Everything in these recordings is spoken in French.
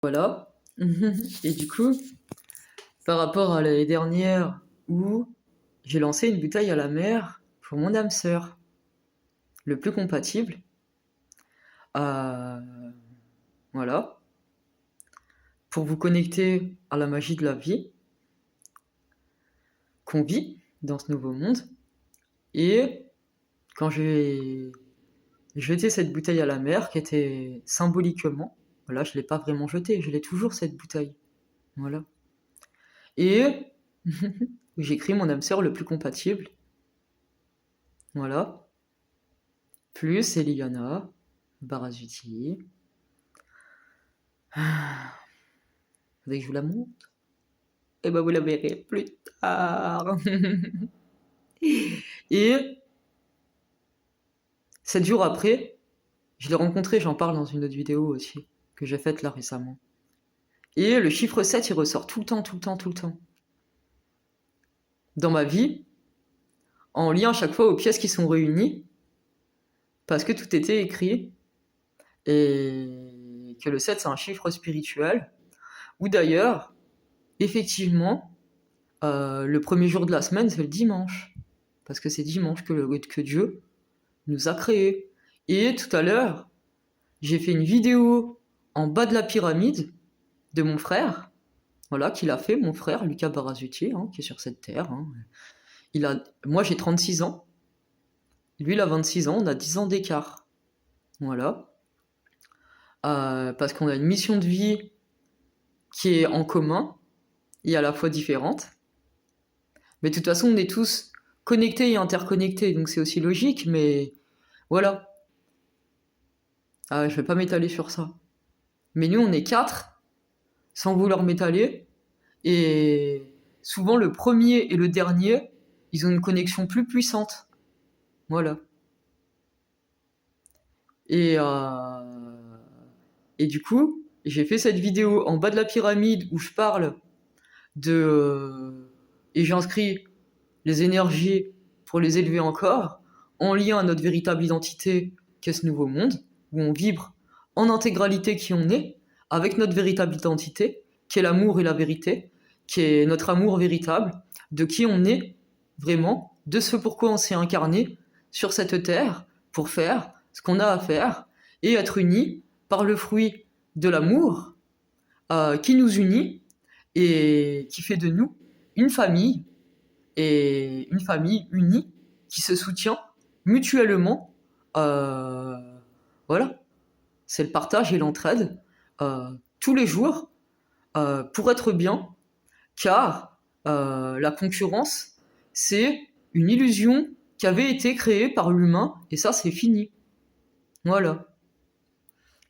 Voilà. Et du coup, par rapport à l'année dernière où j'ai lancé une bouteille à la mer pour mon âme sœur, le plus compatible, euh, voilà, pour vous connecter à la magie de la vie qu'on vit dans ce nouveau monde. Et quand j'ai jeté cette bouteille à la mer, qui était symboliquement, voilà, je l'ai pas vraiment jetée, je l'ai toujours cette bouteille, voilà. Et j'écris mon âme sœur le plus compatible, voilà. Plus Eliana, Barazuti. Faudrait que je vous la montre. Et ben vous la verrez plus tard. Et 7 jours après, je l'ai rencontré, j'en parle dans une autre vidéo aussi, que j'ai faite là récemment. Et le chiffre 7, il ressort tout le temps, tout le temps, tout le temps. Dans ma vie, en lien à chaque fois aux pièces qui sont réunies, parce que tout était écrit, et que le 7, c'est un chiffre spirituel, ou d'ailleurs, effectivement, le premier jour de la semaine, c'est le dimanche. Parce que c'est dimanche que Dieu nous a créés. Et tout à l'heure, j'ai fait une vidéo en bas de la pyramide de mon frère, voilà, qu'il a fait, mon frère, Lucas Barazuti, hein, qui est sur cette terre. Hein. Moi, j'ai 36 ans. Lui, il a 26 ans. On a 10 ans d'écart. Voilà. Parce qu'on a une mission de vie qui est en commun et à la fois différente. Mais de toute façon, on est tous connectés et interconnectés, donc c'est aussi logique, mais voilà. Je vais pas m'étaler sur ça. Mais nous, on est 4, sans vouloir m'étaler, et souvent le premier et le dernier, ils ont une connexion plus puissante. Voilà. Et, et du coup, j'ai fait cette vidéo en bas de la pyramide où je parle et j'inscris les énergies pour les élever encore, en lien à notre véritable identité qu'est ce nouveau monde, où on vibre en intégralité qui on est, avec notre véritable identité, qui est l'amour et la vérité, qui est notre amour véritable, de qui on est vraiment, de ce pourquoi on s'est incarné sur cette terre, pour faire ce qu'on a à faire, et être unis par le fruit de l'amour qui nous unit et qui fait de nous une famille, et une famille unie qui se soutient mutuellement. Voilà, c'est le partage et l'entraide tous les jours pour être bien, car la concurrence, c'est une illusion qui avait été créée par l'humain, et ça, c'est fini. Voilà.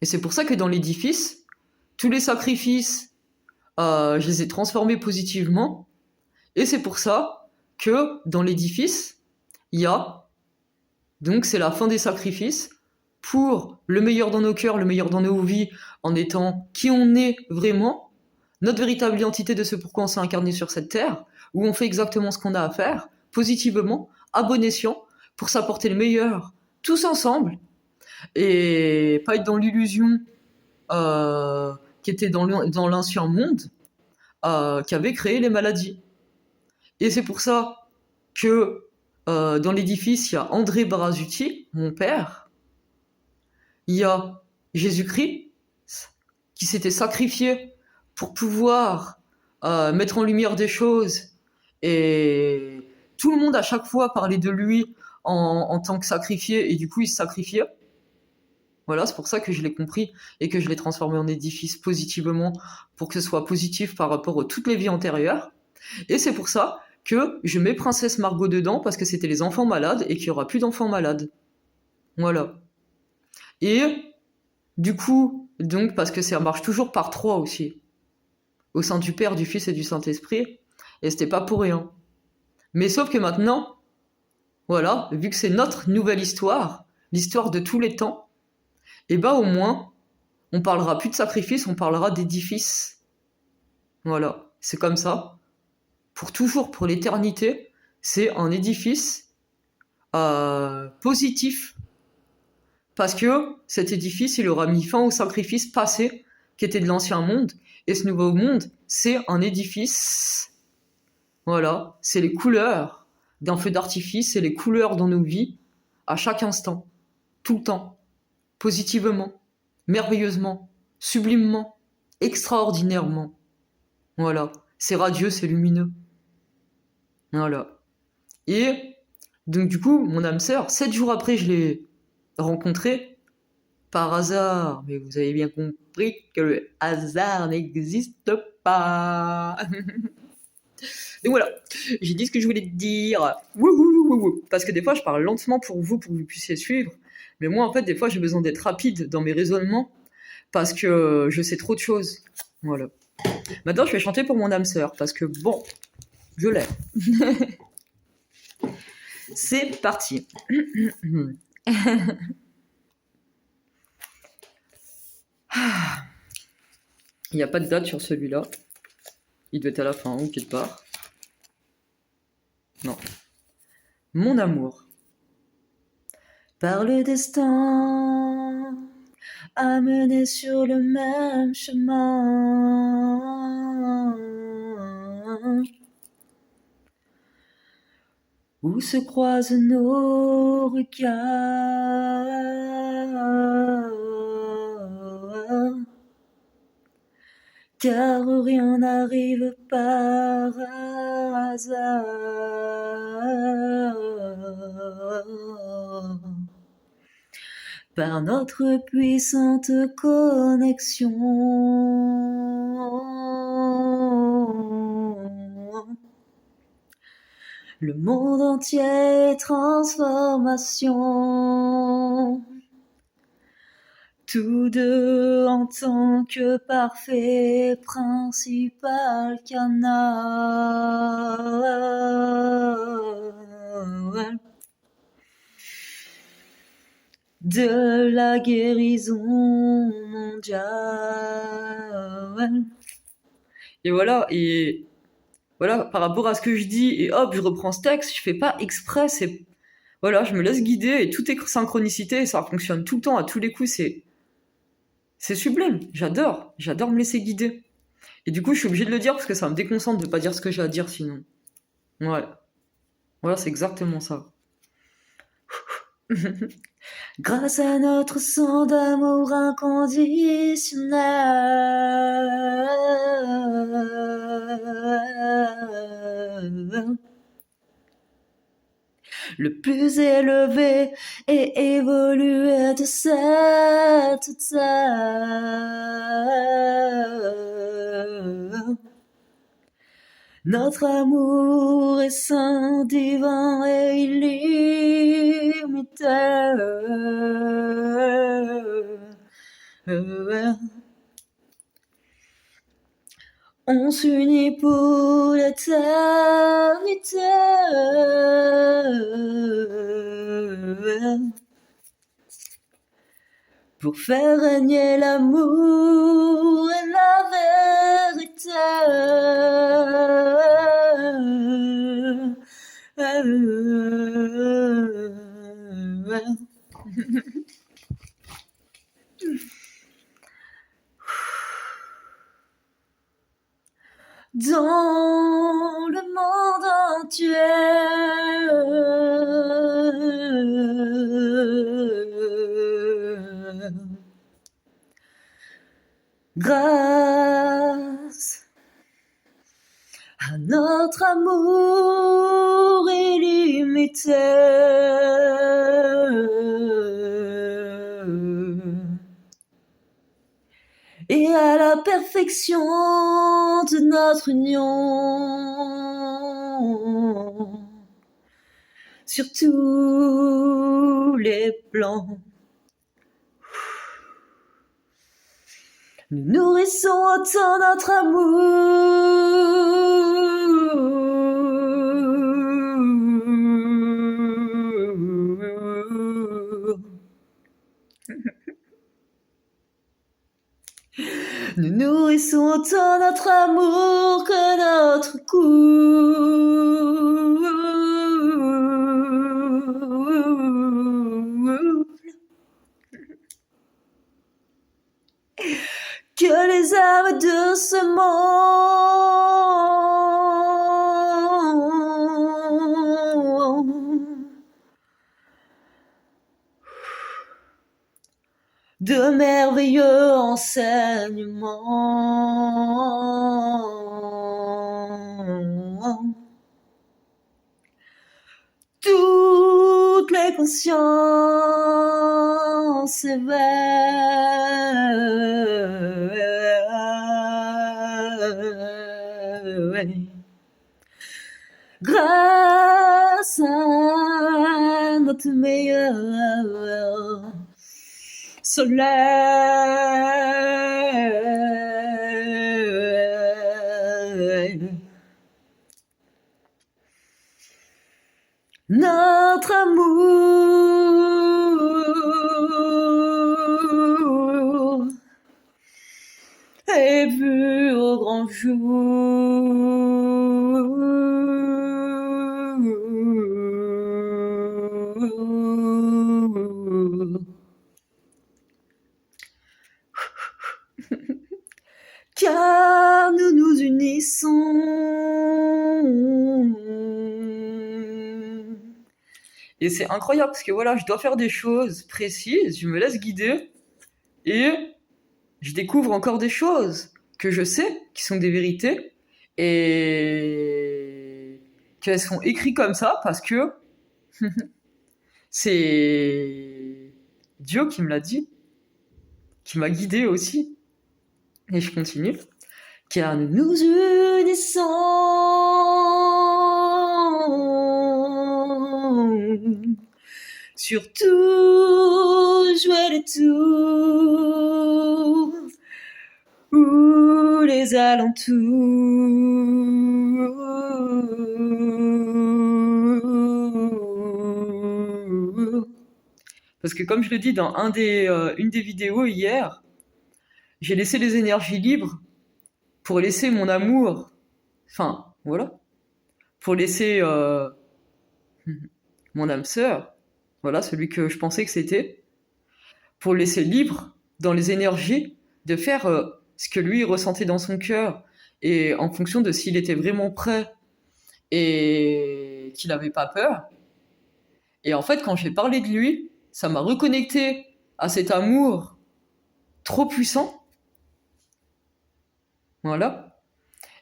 Et c'est pour ça que dans l'édifice, tous les sacrifices, je les ai transformés positivement, et c'est pour ça que dans l'édifice, il y a, donc c'est la fin des sacrifices, pour le meilleur dans nos cœurs, le meilleur dans nos vies, en étant qui on est vraiment, notre véritable identité de ce pourquoi on s'est incarné sur cette terre, où on fait exactement ce qu'on a à faire, positivement, à bon escient, pour s'apporter le meilleur, tous ensemble, et pas être dans l'illusion qui était dans l'ancien monde, qui avait créé les maladies. Et c'est pour ça que dans l'édifice, il y a André Barazuti, mon père, il y a Jésus-Christ, qui s'était sacrifié pour pouvoir mettre en lumière des choses, et tout le monde à chaque fois parlait de lui en tant que sacrifié, et du coup il se sacrifiait. Voilà, c'est pour ça que je l'ai compris et que je l'ai transformé en édifice positivement, pour que ce soit positif par rapport à toutes les vies antérieures. Et c'est pour ça que je mets Princesse Margot dedans, parce que c'était les enfants malades et qu'il n'y aura plus d'enfants malades. Voilà. Et du coup, donc, parce que ça marche toujours par 3 aussi, au sein du Père, du Fils et du Saint-Esprit, et c'était pas pour rien. Mais sauf que maintenant, voilà, vu que c'est notre nouvelle histoire, l'histoire de tous les temps, et bah au moins, on parlera plus de sacrifice, on parlera d'édifice. Voilà, c'est comme ça. Pour toujours, pour l'éternité, c'est un édifice positif. Parce que cet édifice, il aura mis fin au sacrifice passé qui était de l'ancien monde. Et ce nouveau monde, c'est un édifice. Voilà, c'est les couleurs d'un feu d'artifice, c'est les couleurs dans nos vies, à chaque instant, tout le temps, positivement, merveilleusement, sublimement, extraordinairement. Voilà, c'est radieux, c'est lumineux. Voilà. Et donc du coup, mon âme sœur, 7 jours après, je l'ai rencontrée par hasard. Mais vous avez bien compris que le hasard n'existe pas. Donc voilà, j'ai dit ce que je voulais te dire. Wouhou, wouhou. Parce que des fois, je parle lentement pour vous puissiez suivre. Mais moi, en fait, des fois, j'ai besoin d'être rapide dans mes raisonnements parce que je sais trop de choses. Voilà. Maintenant, je vais chanter pour mon âme sœur parce que bon, je l'ai. C'est parti. Il n'y a pas de date sur celui-là. Il doit être à la fin ou quelque part. Non. Mon amour. Par le destin, amené sur le même chemin, où se croisent nos regards, car rien n'arrive par hasard. Par notre puissante connexion, le monde entier est transformation. Tous deux en tant que parfait principal canal de la guérison mondiale. Et voilà, par rapport à ce que je dis, et hop, je reprends ce texte, je fais pas exprès, c'est... Voilà, je me laisse guider, et tout est synchronicité, et ça fonctionne tout le temps, à tous les coups, c'est sublime, j'adore me laisser guider. Et du coup, je suis obligée de le dire, parce que ça me déconcentre de pas dire ce que j'ai à dire, sinon. Ouais. Voilà, c'est exactement ça. Grâce à notre sang d'amour inconditionnel, le plus élevé et évolué de cette terre. Notre amour est saint, divin et illimité. On s'unit pour l'éternité. Pour faire régner l'amour et la vérité. Dans le monde entier, grâce à notre amour illimité, et à la perfection de notre union, sur tous les plans. Nous nourrissons autant notre amour. Nous nourrissons autant notre amour que notre couple. que les âmes de ce monde de merveilleux enseignements. Toutes les consciences éveillent grâce à notre meilleur soleil. Notre amour est vu au grand jour. Car nous nous unissons. Et c'est incroyable parce que voilà, je dois faire des choses précises, je me laisse guider et je découvre encore des choses que je sais, qui sont des vérités et qu'elles sont écrites comme ça parce que c'est Dieu qui me l'a dit, qui m'a guidé aussi. Et je continue. Car nous nous unissons sur tout, jouer le tour, ou les alentours. Parce que comme je le dis dans une des vidéos hier, j'ai laissé les énergies libres pour laisser mon amour, enfin, voilà, pour laisser mon âme sœur, voilà, celui que je pensais que c'était, pour le laisser libre dans les énergies de faire ce que lui ressentait dans son cœur et en fonction de s'il était vraiment prêt et qu'il n'avait pas peur. Et en fait, quand j'ai parlé de lui, ça m'a reconnecté à cet amour trop puissant. Voilà.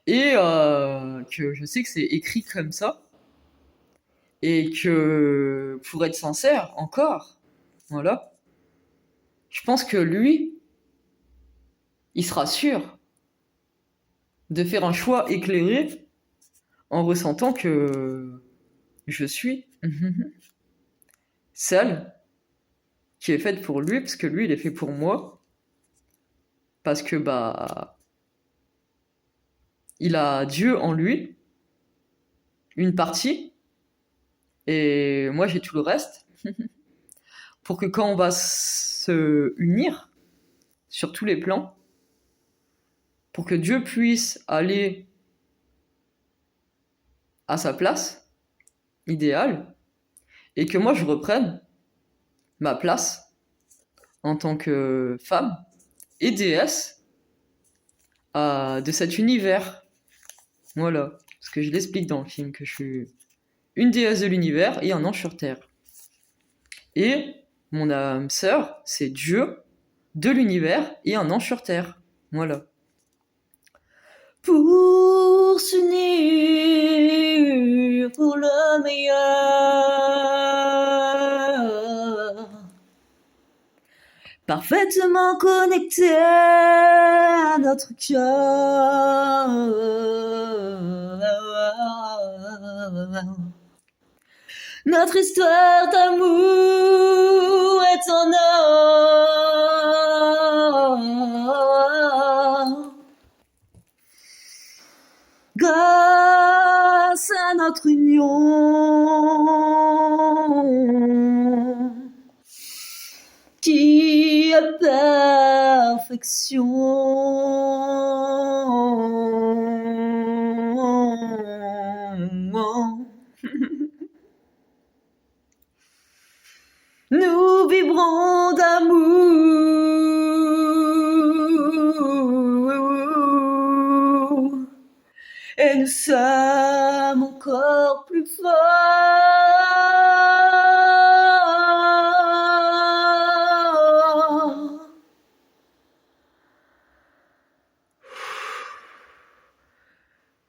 Et que je sais que c'est écrit comme ça. Et que, pour être sincère, encore, voilà, je pense que lui, il sera sûr de faire un choix éclairé en ressentant que je suis celle qui est faite pour lui, parce que lui, il est fait pour moi, parce que, il a Dieu en lui, une partie, et moi, j'ai tout le reste, pour que quand on va se unir sur tous les plans, pour que Dieu puisse aller à sa place idéale, et que moi, je reprenne ma place en tant que femme et déesse de cet univers. Voilà, parce que je l'explique dans le film, que je suis une déesse de l'univers et un ange sur Terre. Et mon âme sœur, c'est Dieu de l'univers et un ange sur Terre. Voilà. Pour s'unir pour le meilleur, parfaitement connecté à notre cœur. Notre histoire d'amour est en or. Grâce à notre union qui est perfection. Nous vibrons d'amour et nous sommes encore plus forts.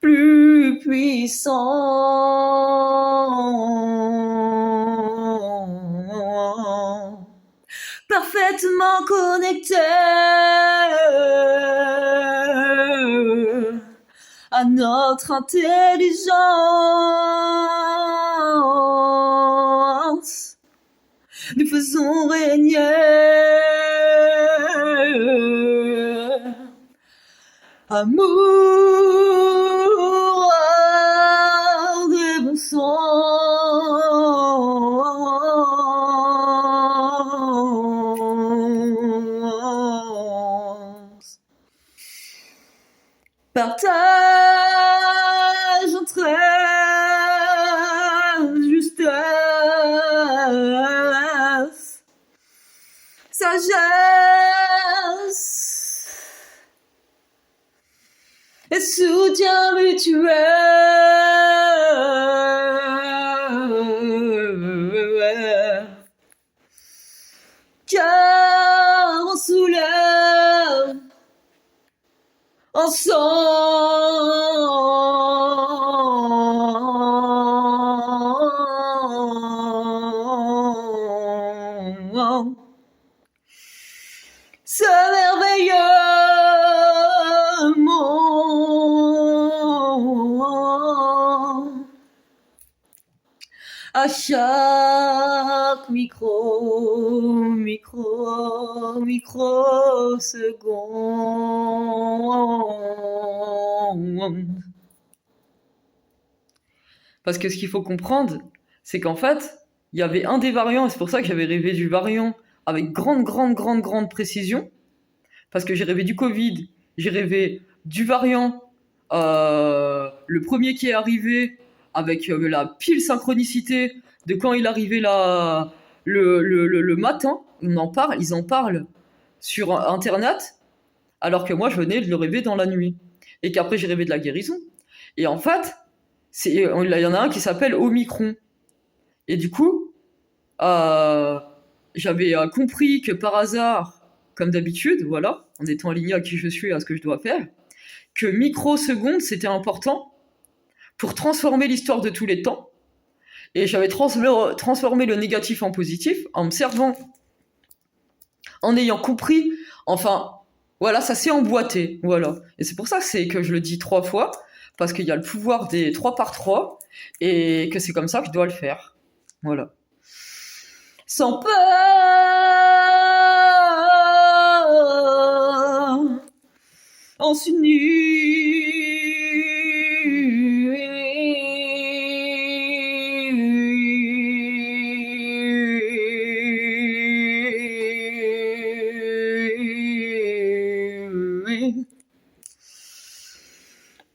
Plus puissants, parfaitement connectés à notre intelligence. Nous faisons régner amour et bon sens. Partage entraide justesse, sagesse et soutien mutuel. Car on soulève ensemble ce merveilleux monde. À chaque microseconde. Parce que ce qu'il faut comprendre, c'est qu'en fait, il y avait un des variants, et c'est pour ça que j'avais rêvé du variant avec grande précision, parce que j'ai rêvé du Covid, j'ai rêvé du variant, le premier qui est arrivé, avec la pile synchronicité de quand il arrivait là, le matin, ils en parlent sur Internet, alors que moi je venais de le rêver dans la nuit. Et qu'après j'ai rêvé de la guérison. Et en fait, il y en a un qui s'appelle Omicron. Et du coup, j'avais compris que par hasard, comme d'habitude, voilà, en étant aligné à qui je suis et à ce que je dois faire, que microsecondes c'était important pour transformer l'histoire de tous les temps. Et j'avais transformé le négatif en positif en me servant, en ayant compris, enfin, voilà, ça s'est emboîté, voilà. Et c'est pour ça que je le dis 3 fois, parce qu'il y a le pouvoir des 3 par 3, et que c'est comme ça que je dois le faire. Voilà. Sans peur, on s'unit.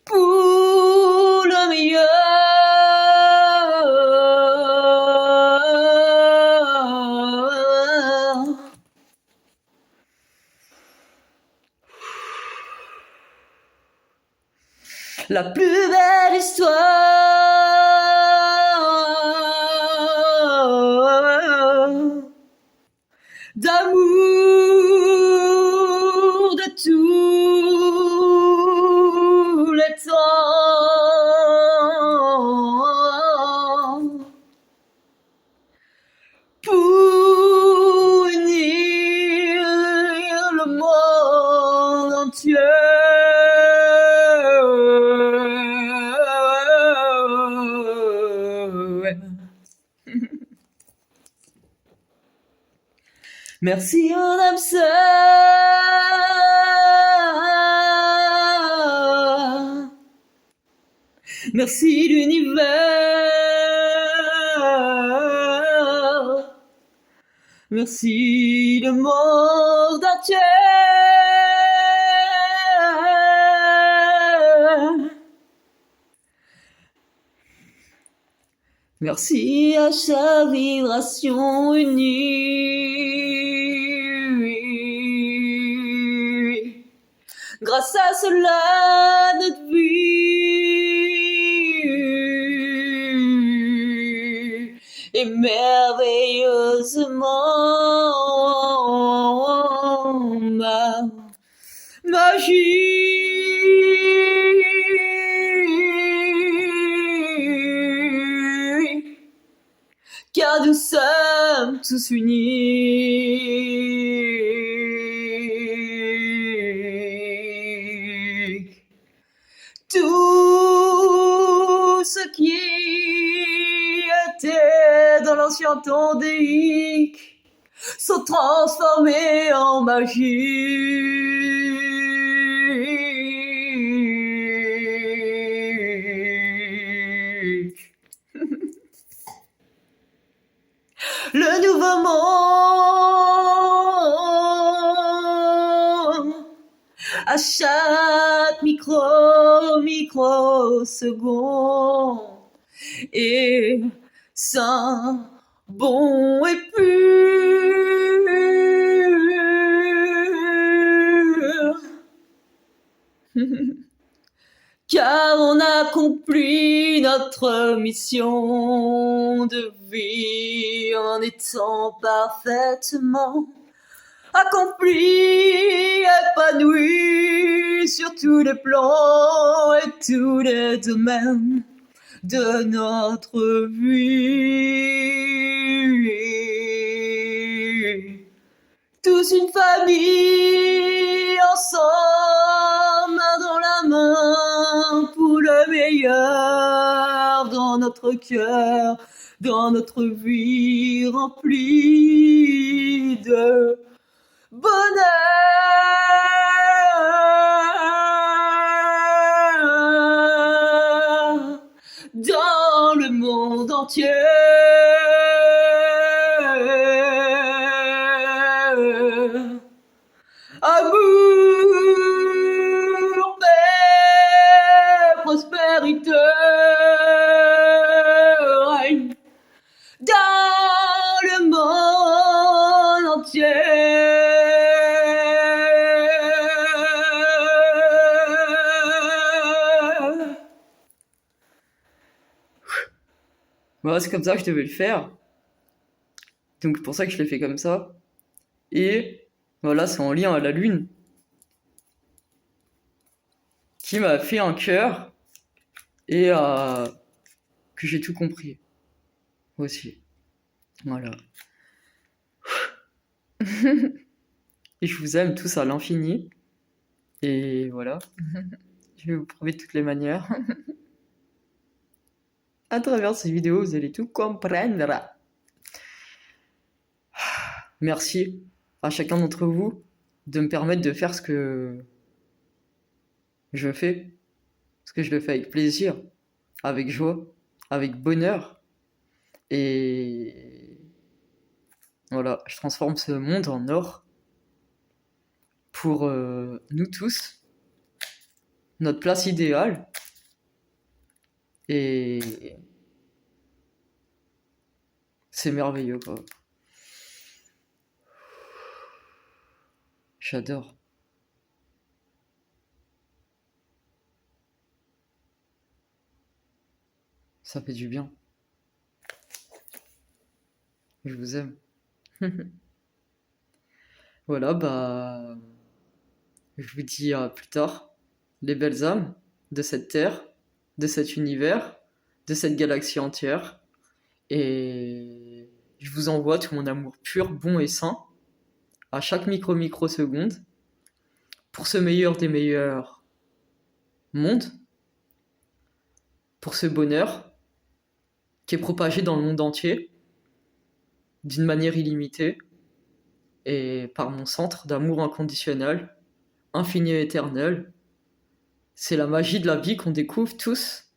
Pour le meilleur. La plus belle histoire d'amour de tous les temps pour unir le monde entier. Merci mon âme sœur, merci l'univers, merci le monde entier. Merci à chaque vibration unie. Grâce à cela, notre vie merveilleusement magique, car nous sommes tous unis. Tout ce qui était dans l'ancien temps déique sont transformés en magie. Le nouveau monde, à chaque microseconde, et sain, bon et pur. Car on accomplit notre mission de vie en étant parfaitement accompli, épanoui sur tous les plans et tous les domaines de notre vie. Tous une famille ensemble, main dans la main, pour le meilleur dans notre cœur, dans notre vie remplie de bonheur dans le monde entier. Amour, paix, prospérité règne dans le monde entier. Voilà, c'est comme ça que je devais le faire. Donc c'est pour ça que je l'ai fait comme ça. Et voilà, c'est en lien à la lune qui m'a fait un cœur et que j'ai tout compris aussi. Voilà. Et je vous aime tous à l'infini. Et voilà. Je vais vous prouver de toutes les manières. À travers ces vidéos, vous allez tout comprendre. Merci à chacun d'entre vous de me permettre de faire ce que je fais. Parce que je le fais avec plaisir, avec joie, avec bonheur. Et voilà, je transforme ce monde en or pour nous tous, notre place idéale. Et c'est merveilleux, quoi. J'adore. Ça fait du bien. Je vous aime. Voilà, bah... je vous dis à plus tard, les belles âmes de cette terre, de cet univers, de cette galaxie entière. Et je vous envoie tout mon amour pur, bon et sain, à chaque microseconde, pour ce meilleur des meilleurs mondes, pour ce bonheur qui est propagé dans le monde entier, d'une manière illimitée, et par mon centre d'amour inconditionnel, infini et éternel. C'est la magie de la vie qu'on découvre tous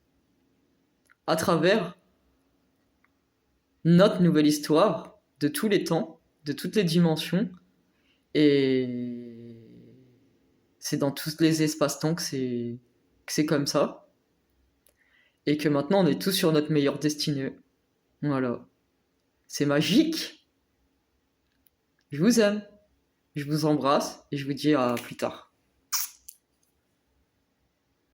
à travers notre nouvelle histoire de tous les temps, de toutes les dimensions, et c'est dans tous les espaces-temps que c'est comme ça, et que maintenant on est tous sur notre meilleure destinée. Voilà. C'est magique. Je vous aime, je vous embrasse, et je vous dis à plus tard.